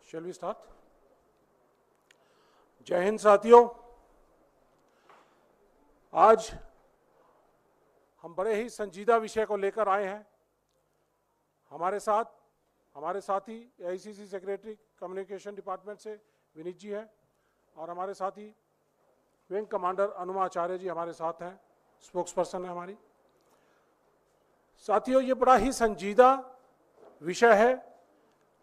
Shall we start? जय हिंद साथियों, आज हम बड़े ही संजीदा विषय को लेकर आए हैं। हमारे साथी एआईसीसी सेक्रेटरी कम्युनिकेशन डिपार्टमेंट से विनीत जी हैं और हमारे साथी विंग कमांडर अनुमा आचार्य जी हमारे साथ हैं, स्पोक्स पर्सन है हमारी। साथियों, ये बड़ा ही संजीदा विषय है,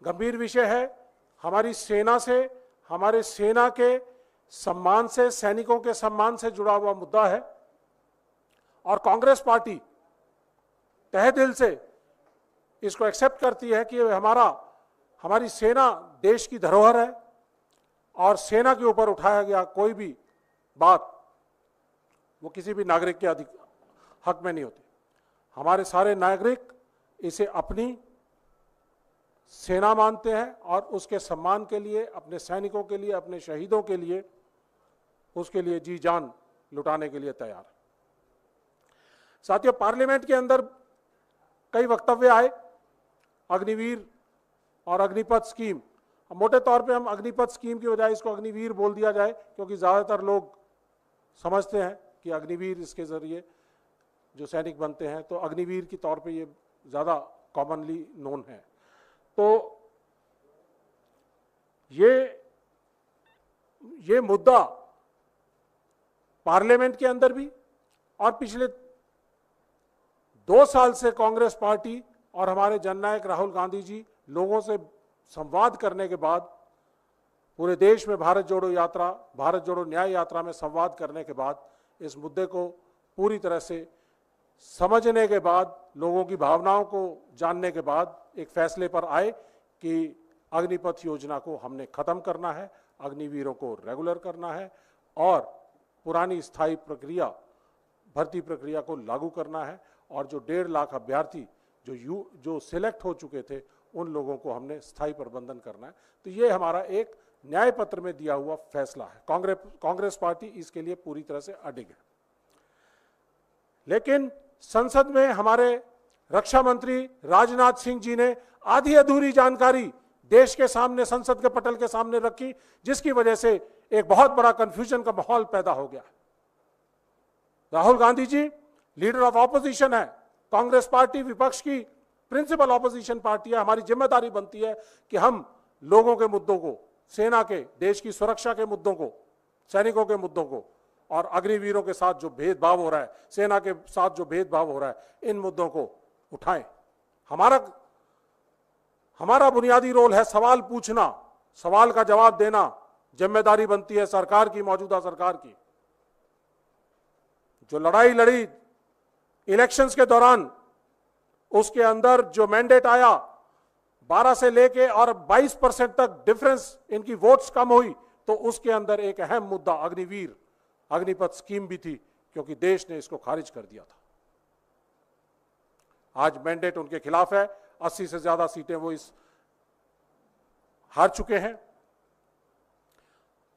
गंभीर विषय है। हमारी सेना से, हमारे सेना के सम्मान से, सैनिकों के सम्मान से जुड़ा हुआ मुद्दा है और कांग्रेस पार्टी तहे दिल से इसको एक्सेप्ट करती है कि हमारी सेना देश की धरोहर है और सेना के ऊपर उठाया गया कोई भी बात वो किसी भी नागरिक के हक में नहीं होती। हमारे सारे नागरिक इसे अपनी सेना मानते हैं और उसके सम्मान के लिए, अपने सैनिकों के लिए, अपने शहीदों के लिए, उसके लिए जी जान लुटाने के लिए तैयार है। साथियों, पार्लियामेंट के अंदर कई वक्तव्य आए अग्निवीर और अग्निपथ स्कीम। मोटे तौर पे हम अग्निपथ स्कीम की बजाय इसको अग्निवीर बोल दिया जाए, क्योंकि ज़्यादातर लोग समझते हैं कि अग्निवीर इसके ज़रिए जो सैनिक बनते हैं, तो अग्निवीर के तौर पे ये ज़्यादा कॉमनली नोन है। तो ये मुद्दा पार्लियामेंट के अंदर भी और पिछले 2 साल से कांग्रेस पार्टी और हमारे जननायक राहुल गांधी जी लोगों से संवाद करने के बाद, पूरे देश में भारत जोड़ो न्याय यात्रा में संवाद करने के बाद, इस मुद्दे को पूरी तरह से समझने के बाद, लोगों की भावनाओं को जानने के बाद एक फैसले पर आए कि अग्निपथ योजना को हमने खत्म करना है, अग्निवीरों को रेगुलर करना है और पुरानी स्थायी प्रक्रिया, भर्ती प्रक्रिया को लागू करना है और जो 1.5 लाख अभ्यर्थी जो सिलेक्ट हो चुके थे उन लोगों को हमने स्थायी प्रबंधन करना है। तो ये हमारा एक न्याय पत्र में दिया हुआ फैसला है। कांग्रेस पार्टी इसके लिए पूरी तरह से अडिग है। लेकिन संसद में हमारे रक्षा मंत्री राजनाथ सिंह जी ने आधी अधूरी जानकारी देश के सामने, संसद के पटल के सामने रखी, जिसकी वजह से एक बहुत बड़ा कंफ्यूजन का माहौल पैदा हो गया। Rahul Gandhi ji leader of opposition है, कांग्रेस पार्टी विपक्ष की प्रिंसिपल ऑपोजिशन पार्टी है। हमारी जिम्मेदारी बनती है कि हम लोगों के मुद्दों को, सेना के, देश की सुरक्षा के मुद्दों को, सैनिकों के मुद्दों को और अग्निवीरों के साथ जो भेदभाव हो रहा है, सेना के साथ जो भेदभाव हो रहा है, इन मुद्दों को उठाएं। हमारा बुनियादी रोल है सवाल पूछना, सवाल का जवाब देना। जिम्मेदारी बनती है सरकार की, मौजूदा सरकार की। जो लड़ाई लड़ी इलेक्शंस के दौरान, उसके अंदर जो मैंडेट आया 12 से लेके और 22% तक डिफरेंस इनकी वोट्स कम हुई, तो उसके अंदर एक अहम मुद्दा अग्निपथ स्कीम भी थी, क्योंकि देश ने इसको खारिज कर दिया था। आज मैंडेट उनके खिलाफ है, 80 से ज्यादा सीटें वो हार चुके हैं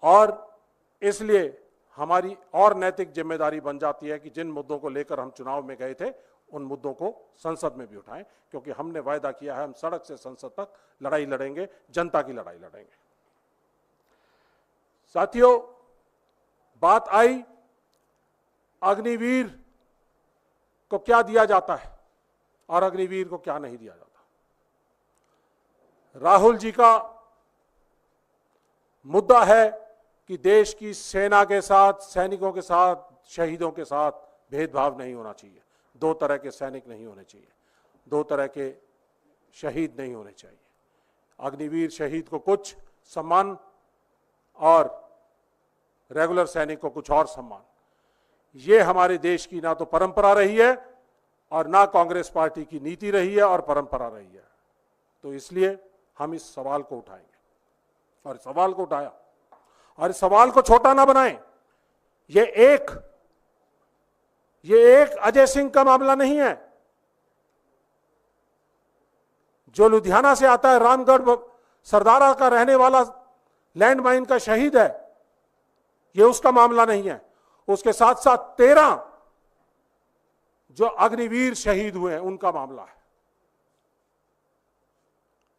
और इसलिए हमारी और नैतिक जिम्मेदारी बन जाती है कि जिन मुद्दों को लेकर हम चुनाव में गए थे उन मुद्दों को संसद में भी उठाएं, क्योंकि हमने वायदा किया है हम सड़क से संसद तक लड़ाई लड़ेंगे, जनता की लड़ाई लड़ेंगे। साथियों, बात आई अग्निवीर को क्या दिया जाता है और अग्निवीर को क्या नहीं दिया जाता। राहुल जी का मुद्दा है कि देश की सेना के साथ, सैनिकों के साथ, शहीदों के साथ भेदभाव नहीं होना चाहिए। 2 तरह के सैनिक नहीं होने चाहिए, 2 तरह के शहीद नहीं होने चाहिए। अग्निवीर शहीद को कुछ सम्मान और रेगुलर सैनिक को कुछ और सम्मान। ये हमारे देश की ना तो परंपरा रही है और ना कांग्रेस पार्टी की नीति रही है और परंपरा रही है। तो इसलिए हम इस सवाल को उठाएंगे और इस सवाल को उठाया और इस सवाल को छोटा ना बनाएं। ये एक अजय सिंह का मामला नहीं है। जो लुधियाना से आता है, रामगढ़ सरदारा का रहने वाला लैंडमाइन का शहीद है, ये उसका मामला नहीं है। उसके साथ साथ 13 जो अग्निवीर शहीद हुए हैं उनका मामला है।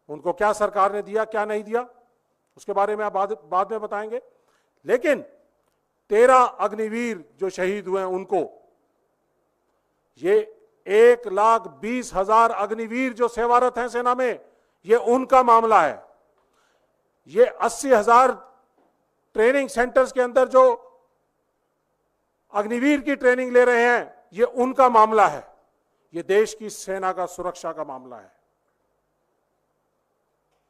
उनको क्या सरकार ने दिया, क्या नहीं दिया, उसके बारे में आप बाद में बताएंगे। लेकिन 13 अग्निवीर जो शहीद हुए हैं उनको, ये 1,20,000 अग्निवीर जो सेवारत हैं सेना में, ये उनका मामला है। ये 80,000 ट्रेनिंग सेंटर्स के अंदर जो अग्निवीर की ट्रेनिंग ले रहे हैं, ये उनका मामला है। ये देश की सेना का सुरक्षा का मामला है।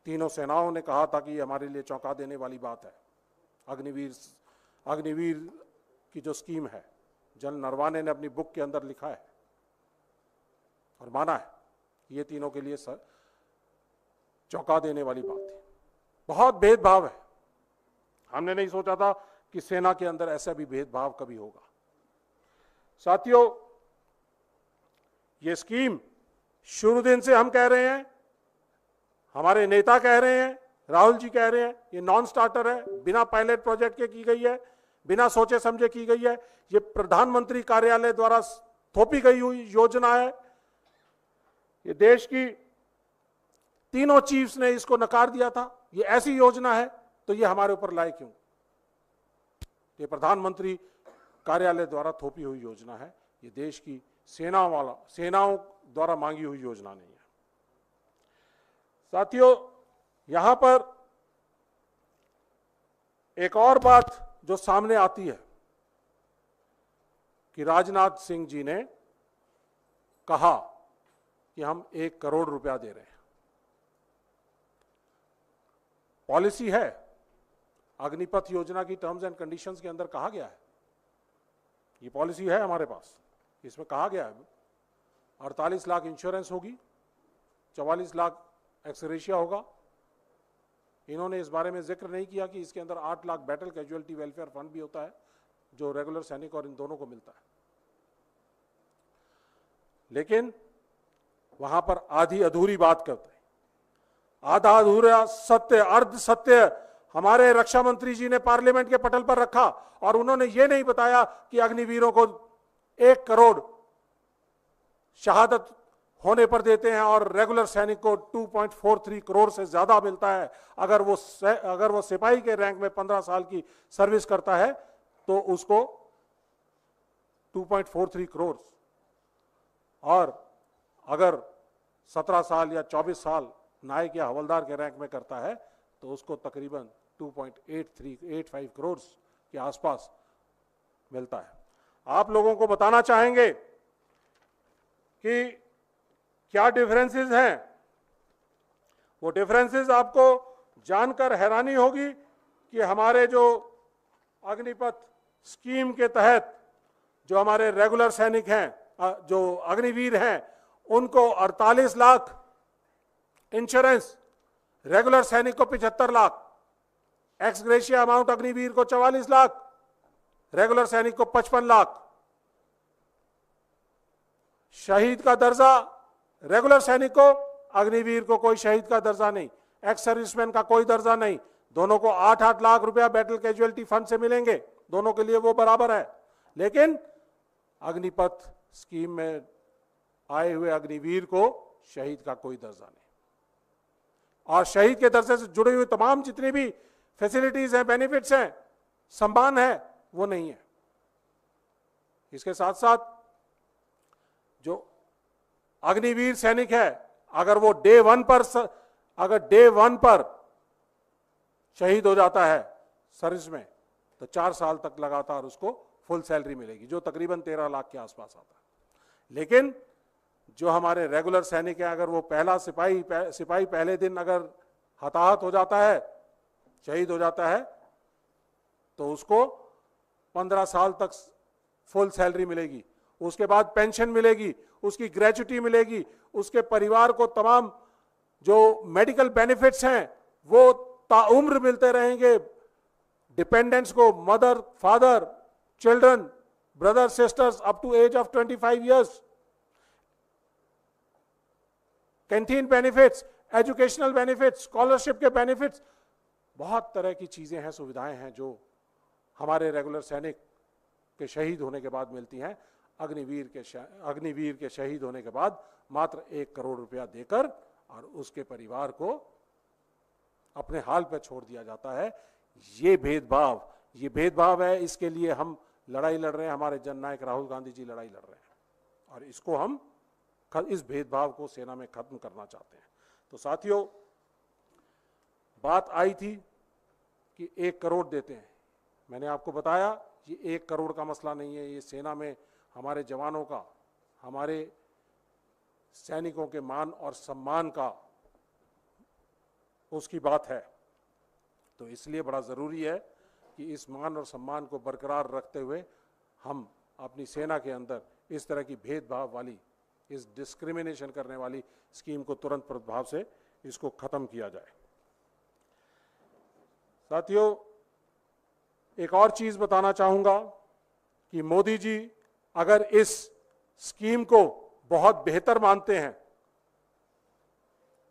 तीनों सेनाओं ने कहा था कि ये हमारे लिए चौंका देने वाली बात है। अग्निवीर की जो स्कीम है, जनरल नरवाने ने अपनी बुक के अंदर लिखा है और माना है, ये तीनों के लिए चौंका देने वाली बात थी। बहुत भेदभाव है। हमने नहीं सोचा था कि सेना के अंदर ऐसा भी भेदभाव कभी होगा। साथियों, ये स्कीम शुरू दिन से हम कह रहे हैं, हमारे नेता कह रहे हैं, राहुल जी कह रहे हैं, ये नॉन स्टार्टर है, बिना पायलट प्रोजेक्ट के की गई है, बिना सोचे समझे की गई है। ये प्रधानमंत्री कार्यालय द्वारा थोपी गई हुई योजना है। ये देश की तीनों चीफ्स ने इसको नकार दिया था। ये ऐसी योजना है तो ये हमारे ऊपर लाए क्यों? ये प्रधानमंत्री कार्यालय द्वारा थोपी हुई योजना है। ये देश की सेनाओं द्वारा मांगी हुई योजना नहीं है। साथियों, यहां पर एक और बात जो सामने आती है कि राजनाथ सिंह जी ने कहा कि हम 1 करोड़ रुपया दे रहे हैं। पॉलिसी है, अग्निपथ योजना की टर्म्स एंड कंडीशंस के अंदर कहा गया है, ये पॉलिसी है हमारे पास। इसमें कहा गया है 48 लाख इंश्योरेंस होगी, 44 लाख एक्सग्रेशिया होगा। इन्होंने इस बारे में जिक्र नहीं किया कि इसके अंदर 8 lakh battle casualty welfare fund भी होता है, जो रेगुलर सैनिक और इन दोनों को मिलता है। लेकिन वहां पर आधी अधूरी बात करते हैं, आधा अधूरा सत्य, अर्ध सत्य हमारे रक्षा मंत्री जी ने पार्लियामेंट के पटल पर रखा और उन्होंने ये नहीं बताया कि अग्निवीरों को 1 करोड़ शहादत होने पर देते हैं और रेगुलर सैनिक को 2.43 करोड़ से ज्यादा मिलता है। अगर वो सिपाही के रैंक में 15 साल की सर्विस करता है तो उसको 2.43 करोड़, और अगर 17 साल या 24 साल नायक या हवलदार के रैंक में करता है तो उसको तकरीबन 2.85 करोड़ के आसपास मिलता है। आप लोगों को बताना चाहेंगे कि क्या डिफरेंसेस हैं। वो डिफरेंसेस आपको जानकर हैरानी होगी कि हमारे जो अग्निपथ स्कीम के तहत जो हमारे रेगुलर सैनिक हैं, जो अग्निवीर हैं, उनको 48 लाख इंश्योरेंस, रेगुलर सैनिक को 75 lakh, x gratia amount Agniveer को 44 लाख, रेगुलर सैनिक को 55 लाख। शहीद का दर्जा रेगुलर सैनिक को, अग्निवीर को कोई शहीद का दर्जा नहीं, एक्स सर्विसमैन का कोई दर्जा नहीं। दोनों को 8-8 लाख रुपया बैटल कैजुअलिटी फंड से मिलेंगे, दोनों के लिए वो बराबर है। लेकिन अग्निपथ स्कीम में आए हुए अग्निवीर को शहीद का कोई दर्जा नहीं, और शहीद के दर्जे से जुड़े हुए तमाम जितनी भी फैसिलिटीज हैं, बेनिफिट्स हैं, सम्मान है, वो नहीं है। इसके साथ साथ जो अग्निवीर सैनिक है, अगर वो डे वन पर शहीद हो जाता है सर्विस में, तो 4 साल तक लगातार उसको फुल सैलरी मिलेगी, जो तकरीबन 13 लाख के आसपास आता है। लेकिन जो हमारे रेगुलर सैनिक हैं, अगर वो पहला सिपाही पहले दिन अगर हताहत हो जाता है, शहीद हो जाता है, तो उसको 15 साल तक फुल सैलरी मिलेगी, उसके बाद पेंशन मिलेगी, उसकी ग्रेच्युटी मिलेगी, उसके परिवार को तमाम जो मेडिकल बेनिफिट्स हैं वो ताउम्र मिलते रहेंगे। डिपेंडेंट्स को, mother, father, children, brother, sisters up to age of 25 years, canteen benefits, educational benefits, scholarship के बेनिफिट्स, बहुत तरह की चीजें हैं, सुविधाएं हैं जो हमारे रेगुलर सैनिक के शहीद होने के बाद मिलती हैं। अग्निवीर के शहीद होने के बाद मात्र 1 करोड़ रुपया देकर और उसके परिवार को अपने हाल पर छोड़ दिया जाता है। ये भेदभाव है। इसके लिए हम लड़ाई लड़ रहे हैं, हमारे जननायक राहुल गांधी जी लड़ाई लड़ रहे हैं और इसको हम इस भेदभाव को सेना में खत्म करना चाहते हैं। तो साथियों, बात आई थी कि 1 करोड़ देते हैं। मैंने आपको बताया ये 1 करोड़ का मसला नहीं है। ये सेना में हमारे जवानों का, हमारे सैनिकों के मान और सम्मान का उसकी बात है। तो इसलिए बड़ा ज़रूरी है कि इस मान और सम्मान को बरकरार रखते हुए हम अपनी सेना के अंदर इस तरह की भेदभाव वाली, इस डिस्क्रिमिनेशन करने वाली स्कीम को तुरंत प्रभाव से इसको ख़त्म किया जाए। साथियों, एक और चीज़ बताना चाहूँगा कि मोदी जी अगर इस स्कीम को बहुत बेहतर मानते हैं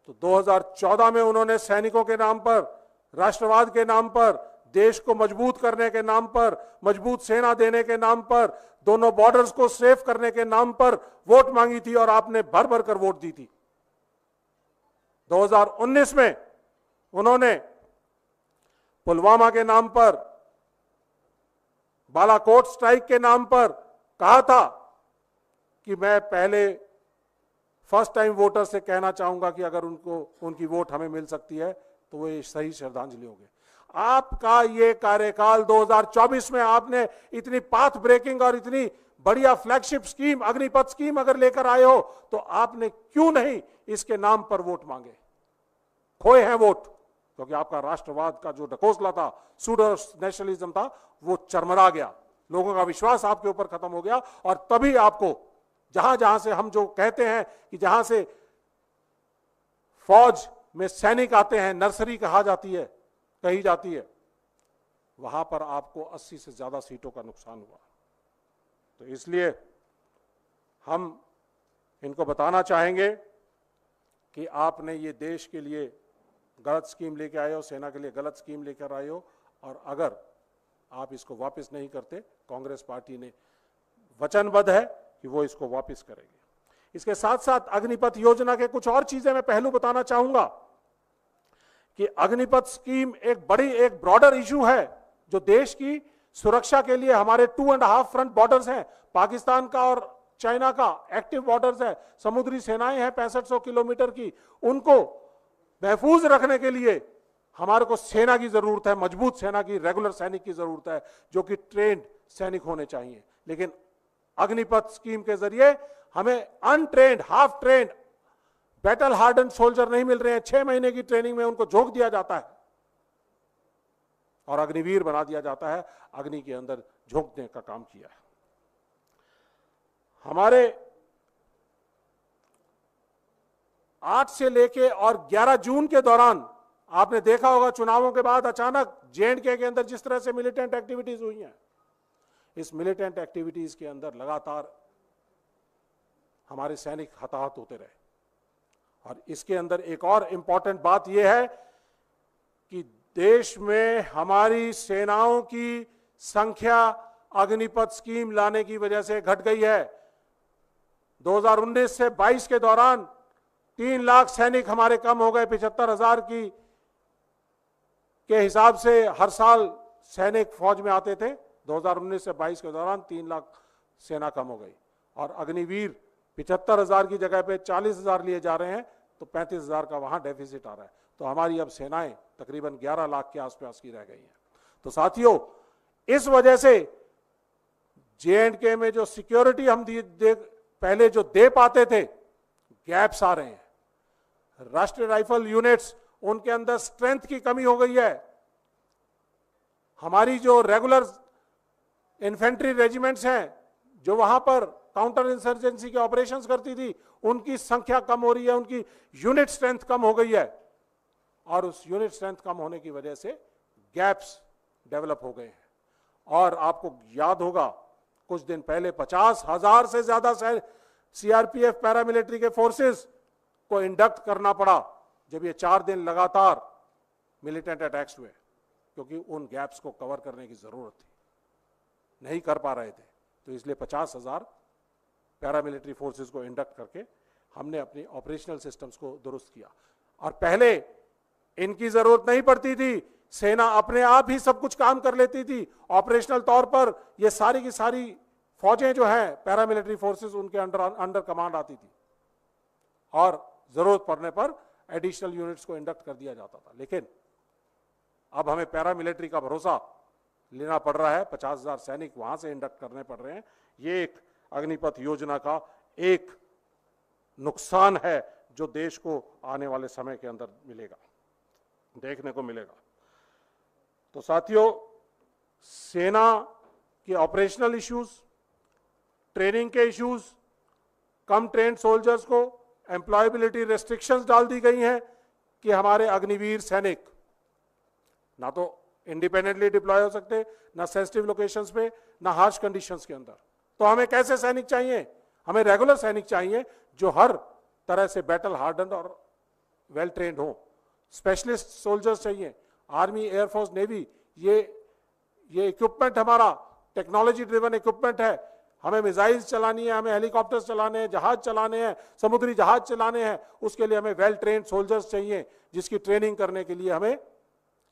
तो 2014 में उन्होंने सैनिकों के नाम पर, राष्ट्रवाद के नाम पर, देश को मजबूत करने के नाम पर, मजबूत सेना देने के नाम पर, दोनों बॉर्डर्स को सेफ करने के नाम पर वोट मांगी थी और आपने भर भर कर वोट दी थी। 2019 में उन्होंने पुलवामा के नाम पर, बालाकोट स्ट्राइक के नाम पर कहा था कि मैं पहले फर्स्ट टाइम वोटर से कहना चाहूंगा कि अगर उनकी वोट हमें मिल सकती है तो वो सही श्रद्धांजलि होगी। आपका ये कार्यकाल 2024 में आपने इतनी पाथ ब्रेकिंग और इतनी बढ़िया फ्लैगशिप स्कीम, अग्निपथ स्कीम अगर लेकर आए हो तो आपने क्यों नहीं इसके नाम पर वोट मांगे? खोए हैं वोट, क्योंकि आपका राष्ट्रवाद का जो ढकोसला था, सूडो नेशनलिज्म था, वो चरमरा गया। लोगों का विश्वास आपके ऊपर खत्म हो गया और तभी आपको जहां जहां से हम जो कहते हैं कि जहां से फौज में सैनिक आते हैं, नर्सरी कही जाती है, वहां पर आपको 80 से ज्यादा सीटों का नुकसान हुआ। तो इसलिए हम इनको बताना चाहेंगे कि आपने ये देश के लिए गलत स्कीम लेके आए हो, सेना के लिए गलत स्कीम लेकर आए हो, और अगर आप इसको वापस नहीं करते, कांग्रेस पार्टी ने वचनबद्ध है कि वो इसको वापस करेगी। इसके साथ साथ अग्निपथ योजना के कुछ और चीजें मैं पहलू बताना चाहूंगा कि अग्निपथ स्कीम एक ब्रॉडर इशू है जो देश की सुरक्षा के लिए, हमारे 2.5 फ्रंट बॉर्डर्स हैं, पाकिस्तान का और चाइना का एक्टिव बॉर्डर्स है, समुद्री सेनाएं हैं 6500 किलोमीटर की, उनको महफूज रखने के लिए हमारे को सेना की जरूरत है, मजबूत सेना की, रेगुलर सैनिक की जरूरत है, जो कि ट्रेंड सैनिक होने चाहिए। लेकिन अग्निपथ स्कीम के जरिए हमें untrained, half trend, battle harden soldier नहीं मिल रहे हैं। 6 महीने की ट्रेनिंग में उनको झोंक दिया जाता है और अग्निवीर बना दिया जाता है, अग्नि के अंदर झोंकने का काम किया है। हमारे 8 से लेके और 11 जून के दौरान आपने देखा होगा, चुनावों के बाद अचानक J&K के अंदर जिस तरह से मिलिटेंट एक्टिविटीज हुई हैं, इस मिलिटेंट एक्टिविटीज के अंदर लगातार हमारे सैनिक हताहत होते रहे। और इसके अंदर एक और इंपॉर्टेंट बात यह है कि देश में हमारी सेनाओं की संख्या अग्निपथ स्कीम लाने की वजह से घट गई है। 2019 से 22 के दौरान 3 लाख सैनिक हमारे कम हो गए। 75,000 के हिसाब से हर साल सैनिक फौज में आते थे। 2019 से 22 के दौरान 3 लाख सेना कम हो गई और अग्निवीर 75,000 की जगह पे 40,000 लिए जा रहे हैं, तो 35,000 का वहां डेफिसिट आ रहा है। तो हमारी अब सेनाएं तकरीबन 11 लाख के आसपास की रह गई हैं। तो साथियों, इस वजह से J&K में जो सिक्योरिटी हम पहले जो दे पाते थे, गैप्स आ रहे हैं। राष्ट्रीय राइफल यूनिट्स, उनके अंदर स्ट्रेंथ की कमी हो गई है। हमारी जो रेगुलर इन्फेंट्री रेजिमेंट्स हैं जो वहां पर काउंटर इंसर्जेंसी के ऑपरेशंस करती थी, उनकी संख्या कम हो रही है, उनकी यूनिट स्ट्रेंथ कम हो गई है और उस यूनिट स्ट्रेंथ कम होने की वजह से गैप्स डेवलप हो गए हैं। और आपको याद होगा, कुछ दिन पहले 50,000 से ज्यादा CRPF पैरामिलिट्री के फोर्सेस को इंडक्ट करना पड़ा जब ये 4 दिन लगातार मिलिटेंट अटैक्स हुए, क्योंकि उन गैप्स को कवर करने की जरूरत थी, नहीं कर पा रहे थे। तो इसलिए 50,000 पैरामिलिट्री फोर्सेस को इंडक्ट करके हमने अपनी ऑपरेशनल सिस्टम्स को दुरुस्त किया। और पहले इनकी जरूरत नहीं पड़ती थी, सेना अपने आप ही सब कुछ काम कर लेती थी। ऑपरेशनल तौर पर ये सारी की सारी फौजें जो हैं पैरामिलिट्री फोर्सेस उनके अंडर कमांड आती थी और जरूरत पड़ने पर एडिशनल यूनिट्स को इंडक्ट कर दिया जाता था। लेकिन अब हमें पैरामिलिट्री का भरोसा लेना पड़ रहा है, 50,000 सैनिक वहां से इंडक्ट करने पड़ रहे हैं। ये एक अग्निपथ योजना का एक नुकसान है जो देश को आने वाले समय के अंदर मिलेगा, देखने को मिलेगा। तो साथियों, सेना के ऑपरेशनल इश्यूज, ट्रेनिंग के इश्यूज, कम ट्रेन्ड सोल्जर्स को एम्प्लॉयबिलिटी रेस्ट्रिक्शंस डाल दी गई हैं कि हमारे अग्निवीर सैनिक ना तो इंडिपेंडेंटली डिप्लॉय हो सकते, ना सेंसिटिव लोकेशंस पे, ना हार्श कंडीशंस के अंदर। तो हमें कैसे सैनिक चाहिए? हमें रेगुलर सैनिक चाहिए जो हर तरह से बैटल हार्डन्ड और वेल ट्रेन्ड हो। स्पेशलिस्ट सोल्जर्स चाहिए, आर्मी, एयरफोर्स, नेवी, ये इक्विपमेंट हमारा टेक्नोलॉजी ड्रिवन इक्विपमेंट है। हमें मिसाइल्स चलानी है, हमें हेलीकॉप्टर्स चलाने हैं, जहाज चलाने हैं, समुद्री जहाज चलाने हैं, उसके लिए हमें वेल ट्रेन्ड सोल्जर्स चाहिए, जिसकी ट्रेनिंग करने के लिए हमें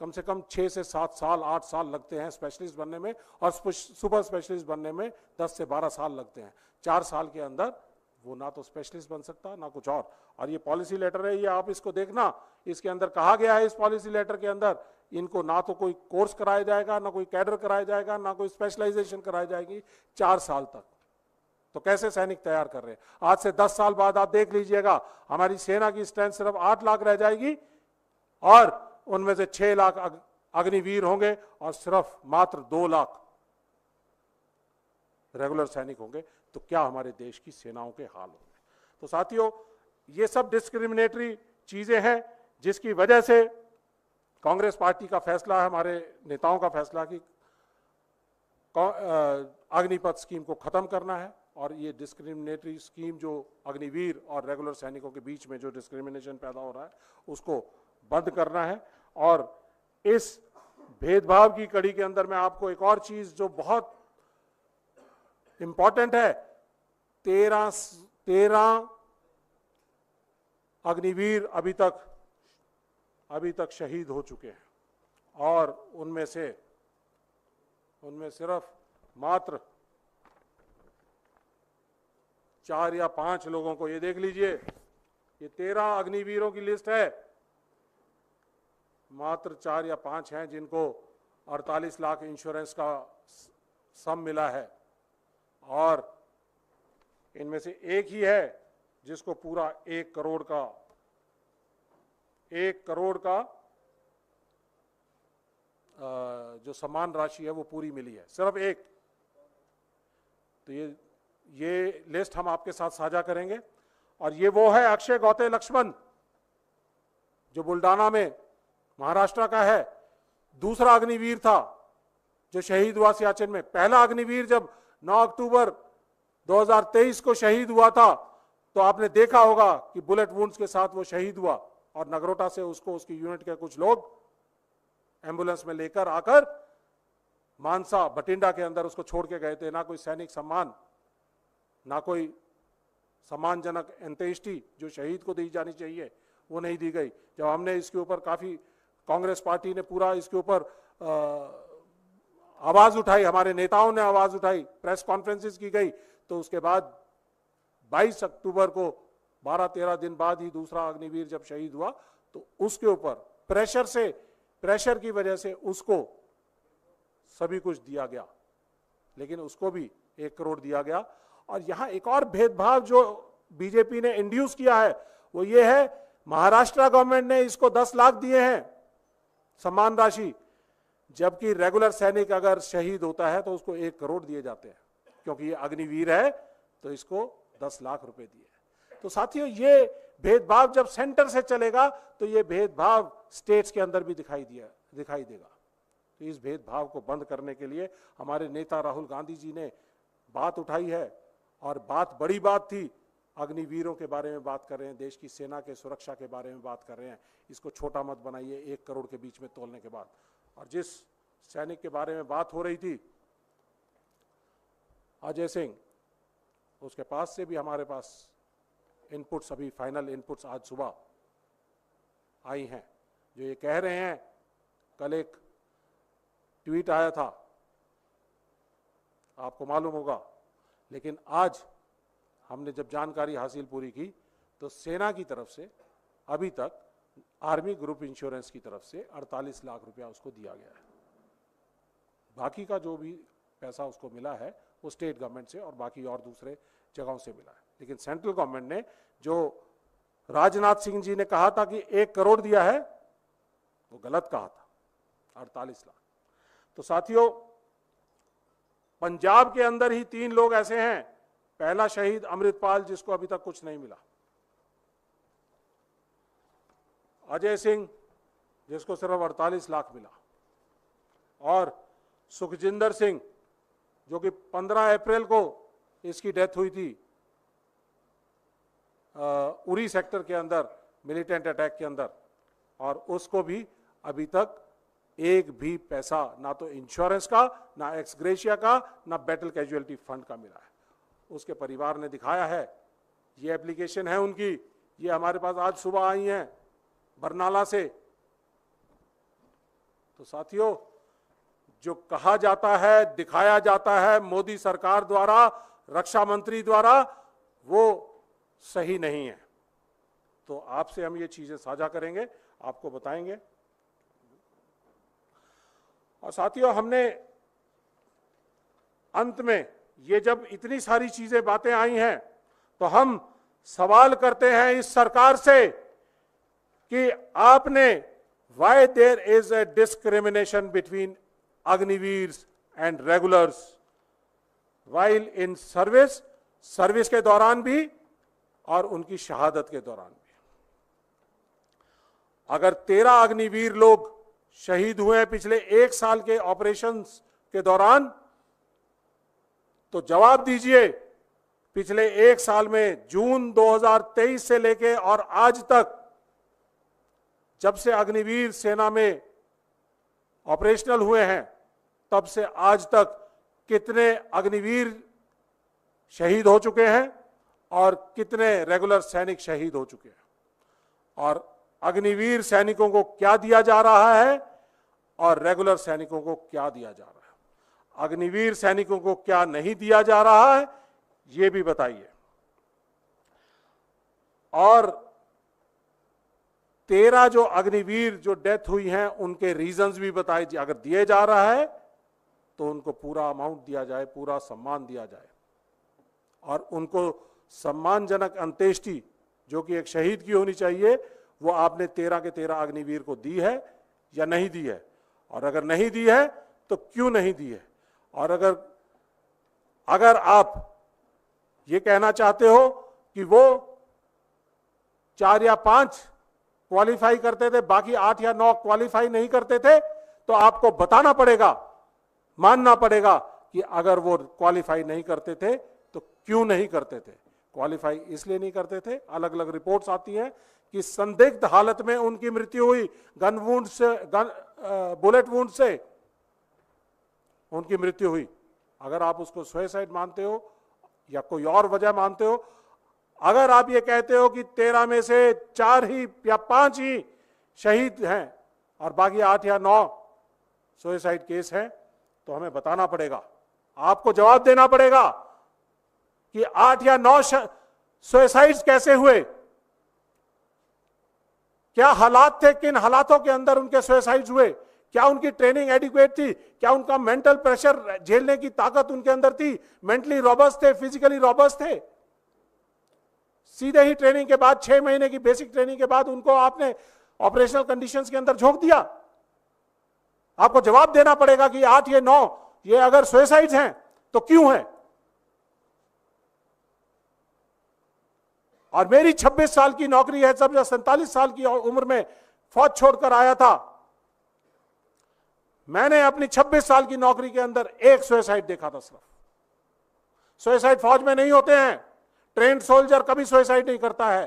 कम से कम 6 से 7 साल 8 साल लगते हैं स्पेशलिस्ट बनने में, और सुपर स्पेशलिस्ट बनने में 10 से 12 साल लगते हैं। 4 साल के अंदर वो ना तो स्पेशलिस्ट बन सकता ना कुछ और ये पॉलिसी लेटर है, ये आप इसको देखना, इसके अंदर कहा गया है, इस पॉलिसी लेटर के अंदर इनको ना तो कोई कोर्स कराया जाएगा, ना कोई कैडर कराया जाएगा, ना कोई स्पेशलाइजेशन कराई जाएगी 4 साल तक। तो कैसे सैनिक तैयार कर रहे हैं? आज से 10 साल बाद आप देख लीजिएगा, हमारी सेना की स्ट्रेंथ सिर्फ 8 लाख रह जाएगी और उनमें से 6 लाख अग्निवीर होंगे और सिर्फ मात्र 2 लाख रेगुलर सैनिक होंगे। तो क्या हमारे देश की सेनाओं के हाल होंगे? तो साथियों, ये सब डिस्क्रिमिनेटरी चीजें हैं जिसकी वजह से कांग्रेस पार्टी का फैसला है, हमारे नेताओं का फैसला कि अग्निपथ स्कीम को खत्म करना है और ये डिस्क्रिमिनेटरी स्कीम जो अग्निवीर और रेगुलर सैनिकों के बीच में जो डिस्क्रिमिनेशन पैदा हो रहा है उसको बंद करना है। और इस भेदभाव की कड़ी के अंदर मैं आपको एक और चीज जो बहुत इंपॉर्टेंट है, 13 अग्निवीर अभी तक शहीद हो चुके हैं और उनमें सिर्फ मात्र 4 या 5 लोगों को, ये देख लीजिए, ये 13 अग्निवीरों की लिस्ट है, मात्र 4 या 5 हैं जिनको 48 लाख इंश्योरेंस का सम मिला है और इनमें से एक ही है जिसको पूरा 1 करोड़ का जो सम्मान राशि है वो पूरी मिली है, सिर्फ एक। तो ये लिस्ट हम आपके साथ साझा करेंगे। और ये वो है अक्षय गौते लक्ष्मण जो बुल्डाना में महाराष्ट्र का है, दूसरा अग्निवीर था जो शहीद हुआ सियाचिन में। पहला अग्निवीर जब 9 अक्टूबर 2023 को शहीद हुआ था तो आपने देखा होगा कि बुलेट वुंड्स के साथ वो शहीद हुआ और नगरोटा से उसको उसकी यूनिट के कुछ लोग एम्बुलेंस में लेकर आकर मानसा बठिंडा के अंदर उसको छोड़ के गए थे। ना कोई सैनिक सम्मान, ना कोई सम्मानजनक अंत्येष्टि जो शहीद को दी जानी चाहिए वो नहीं दी गई। जब हमने इसके ऊपर काफी, कांग्रेस पार्टी ने पूरा इसके ऊपर आवाज उठाई, हमारे नेताओं ने आवाज उठाई, प्रेस कॉन्फ्रेंसेस की गई, तो उसके बाद 22 अक्टूबर को 12-13 दिन बाद ही दूसरा अग्निवीर जब शहीद हुआ तो उसके ऊपर प्रेशर की वजह से उसको सभी कुछ दिया गया, लेकिन उसको भी 1 करोड़ दिया गया। और यहां एक और भेदभाव जो बीजेपी ने इंड्यूस किया है वो ये है, महाराष्ट्र गवर्नमेंट ने इसको 10 लाख दिए हैं सम्मान राशि, जबकि रेगुलर सैनिक अगर शहीद होता है तो उसको 1 करोड़ दिए जाते हैं, क्योंकि ये अग्निवीर है तो इसको 10 लाख रुपए दिए। तो साथियों, ये भेदभाव जब सेंटर से चलेगा तो ये भेदभाव स्टेट्स के अंदर भी दिखाई देगा। तो इस भेदभाव को बंद करने के लिए हमारे नेता राहुल गांधी जी ने बात उठाई है और बात बड़ी बात थी, अग्निवीरों के बारे में बात कर रहे हैं, देश की सेना के सुरक्षा के बारे में बात कर रहे हैं। इसको छोटा मत बनाइए 1 करोड़ के बीच में तोलने के बाद। और जिस सैनिक के बारे में बात हो रही थी अजय सिंह, उसके पास से भी हमारे पास इनपुट्स, अभी फाइनल इनपुट्स आज सुबह आई हैं जो ये कह रहे हैं, कल एक ट्वीट आया था, आपको मालूम होगा, लेकिन आज हमने जब जानकारी हासिल पूरी की तो सेना की तरफ से अभी तक आर्मी ग्रुप इंश्योरेंस की तरफ से 48 लाख रुपया उसको दिया गया है। बाकी का जो भी पैसा उसको मिला है वो स्टेट गवर्नमेंट से और बाकी और दूसरे जगहों से मिला है। लेकिन सेंट्रल गवर्नमेंट ने जो राजनाथ सिंह जी ने कहा था कि 1 करोड़ दिया है, वो गलत कहा था, 48 लाख। तो साथियों, पंजाब के अंदर ही 3 लोग ऐसे हैं। पहला शहीद अमृतपाल, जिसको अभी तक कुछ नहीं मिला, अजय सिंह, जिसको सिर्फ 48 लाख मिला, और सुखजिंदर सिंह, जो कि 15 अप्रैल को इसकी डेथ हुई थी उरी सेक्टर के अंदर मिलिटेंट अटैक के अंदर, और उसको भी अभी तक एक भी पैसा ना तो इंश्योरेंस का, ना एक्स ग्रेशिया का, ना बैटल कैजुअलिटी फंड का मिला है। उसके परिवार ने दिखाया है, ये एप्लीकेशन है उनकी, ये हमारे पास आज सुबह आई हैं बरनाला से। तो साथियों, जो कहा जाता है, दिखाया जाता है मोदी सरकार द्वारा, रक्षा मंत्री द्वारा, वो सही नहीं है। तो आपसे हम ये चीजें साझा करेंगे, आपको बताएंगे। और साथियों, हमने अंत में ये जब इतनी सारी चीजें बातें आई हैं, तो हम सवाल करते हैं इस सरकार से कि आपने why there is a discrimination between Agniveers and regulars while in service, service के दौरान भी और उनकी शहादत के दौरान भी। अगर 13 अग्निवीर लोग शहीद हुए हैं पिछले 1 साल के ऑपरेशंस के दौरान, तो जवाब दीजिए, पिछले 1 साल में जून 2023 से लेके और आज तक, जब से अग्निवीर सेना में ऑपरेशनल हुए हैं, तब से आज तक कितने अग्निवीर शहीद हो चुके हैं और कितने रेगुलर सैनिक शहीद हो चुके हैं, और अग्निवीर सैनिकों को क्या दिया जा रहा है और रेगुलर सैनिकों को क्या दिया जा रहा है, अग्निवीर सैनिकों को क्या नहीं दिया जा रहा है, ये भी बताइए। और 13 जो अग्निवीर जो डेथ हुई हैं, उनके रीजंस भी बताइए। अगर दिए जा रहा है तो उनको पूरा अमाउंट दिया जाए, पूरा सम्मान दिया जाए, और उनको सम्मानजनक अंत्येष्टि जो कि एक शहीद की होनी चाहिए, वो आपने 13 के 13 अग्निवीर को दी है या नहीं दी है, और अगर नहीं दी है तो क्यों नहीं दी है। और अगर आप ये कहना चाहते हो कि वो 4 या 5 क्वालिफाई करते थे, बाकी 8 या 9 क्वालिफाई नहीं करते थे, तो आपको बताना पड़ेगा, मानना पड़ेगा कि अगर वो क्वालिफाई नहीं करते थे तो क्यों नहीं करते थे। क्वालिफाई इसलिए नहीं करते थे, अलग अलग रिपोर्ट्स आती हैं कि संदिग्ध हालत में उनकी मृत्यु हुई, गन वुंड से, बुलेट वुंड से उनकी मृत्यु हुई। अगर आप उसको सुसाइड मानते हो या कोई और वजह मानते हो, अगर आप ये कहते हो कि 13 में से 4 ही या 5 ही शहीद हैं और बाकी 8 या 9 सुसाइड केस हैं, तो हमें बताना पड़ेगा, आपको जवाब देना पड़ेगा कि 8 या 9 सुसाइड्स कैसे हुए, क्या हालात थे, किन हालातों के अंदर उनके सुसाइड्स हुए, क्या उनकी ट्रेनिंग एडिक्वेट थी, क्या उनका मेंटल प्रेशर झेलने की ताकत उनके अंदर थी, मेंटली रॉबस्ट थे, फिजिकली रॉबस्ट थे। सीधे ही ट्रेनिंग के बाद, 6 महीने की बेसिक ट्रेनिंग के बाद उनको आपने ऑपरेशनल कंडीशंस के अंदर झोंक दिया। आपको जवाब देना पड़ेगा कि 8 या 9 ये अगर सुसाइड्स हैं तो क्यों हैं। और मेरी 26 साल की नौकरी है, जब 47 साल की उम्र में फौज छोड़कर आया था, मैंने अपनी 26 साल की नौकरी के अंदर एक सुसाइड देखा था सिर्फ। सुसाइड फौज में नहीं होते हैं, ट्रेंड सोल्जर कभी सुसाइड नहीं करता है।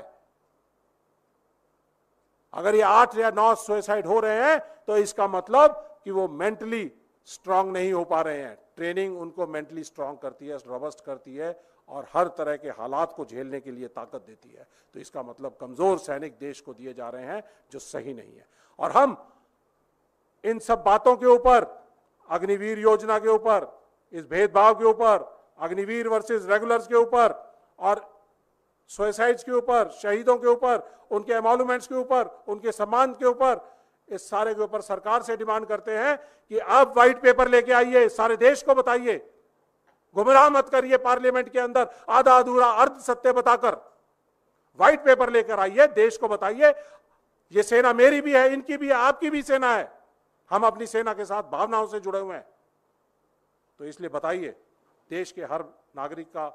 अगर ये 8 या 9 सुसाइड हो रहे हैं तो इसका मतलब कि वो मेंटली स्ट्रांग नहीं हो पा रहे हैं। ट्रेनिंग उनको मेंटली स्ट्रांग करती है, रोबस्ट करती है, और हर तरह के हालात को झेलने के लिए ताकत देती है। तो इसका मतलब कमजोर सैनिक देश को दिए जा रहे हैं, जो सही नहीं है। और हम इन सब बातों के ऊपर, अग्निवीर योजना के ऊपर, इस भेदभाव के ऊपर, अग्निवीर वर्सेस रेगुलर्स के ऊपर और सुसाइड्स के ऊपर, शहीदों के ऊपर, उनके एमोल्यूमेंट्स के ऊपर, उनके सम्मान के ऊपर, इस सारे के ऊपर सरकार से डिमांड करते हैं कि आप व्हाइट पेपर लेके आइए, सारे देश को बताइए, गुमराह मत करिए पार्लियामेंट के अंदर आधा अधूरा अर्ध सत्य बताकर। व्हाइट पेपर लेकर आइए, देश को बताइए ये सेना मेरी भी है, इनकी भी है, आपकी भी सेना है, हम अपनी सेना के साथ भावनाओं से जुड़े हुए हैं। तो इसलिए बताइए, देश के हर नागरिक का